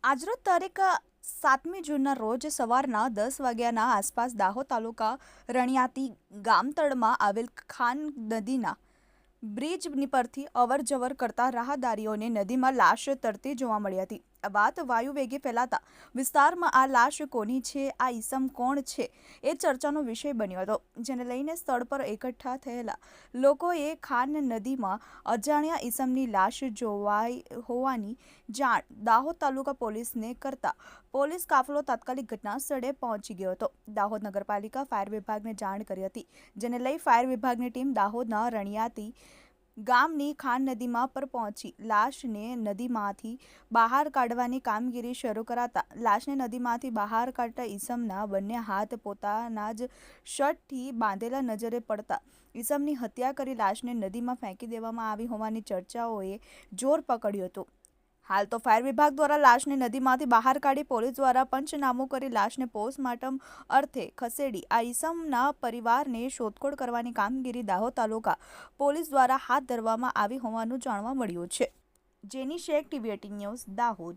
આજરોજ તારીખ 7મી જૂનના રોજ સવારના 10 વાગ્યાના આસપાસ દાહોદ તાલુકા રણિયાતી ગામતળમાં આવેલ ખાન નદીના બ્રિજ પરથી અવરજવર કરતા રાહદારીઓને નદીમાં લાશ તરતી જોવા મળી હતી. આ વાત વાયુવેગે ફેલાતા વિસ્તારમાં આ લાશ કોની છે, આ ઈસમ કોણ છે એ ચર્ચાનો વિષય બન્યો હતો, જેને લઈને સ્થળ પર એકઠા થયેલા લોકોએ ખાન નદીમાં અજાણ્યા ઈસમની લાશ જોવાઈ હોવાની જાણ દાહોદ તાલુકા પોલીસને કરતા પોલીસ કાફલો તાત્કાલિક ઘટના સ્થળે પહોંચી ગયો હતો. દાહોદ નગરપાલિકા ફાયર વિભાગને જાણ કરી હતી, જેને લઈ ફાયર વિભાગની ટીમ દાહોદના રણિયાતી ગામની ખાન નદીમાં પર પહોંચી લાશને નદીમાંથી બહાર કાઢવાની કામગીરી શરૂ કરાતા લાશને નદીમાંથી બહાર કાઢતા ઈસમના બંને હાથ પોતાના જ શર્ટથી બાંધેલા નજરે પડતા ઈસમની હત્યા કરી લાશને નદીમાં ફેંકી દેવામાં આવી હોવાની ચર્ચાઓએ જોર પકડ્યું હતું. હાલ તો ફાયર વિભાગ દ્વારા લાશને નદીમાંથી બહાર કાઢી પોલીસ દ્વારા પંચનામું કરી લાશને પોસ્ટમોર્ટમ અર્થે ખસેડી આ ઈસમના પરિવારને શોધખોળ કરવાની કામગીરી દાહોદ તાલુકા પોલીસ દ્વારા હાથ ધરવામાં આવી હોવાનું જાણવા મળ્યું છે. જેની શેખ, TV18 ન્યૂઝ, દાહોદ.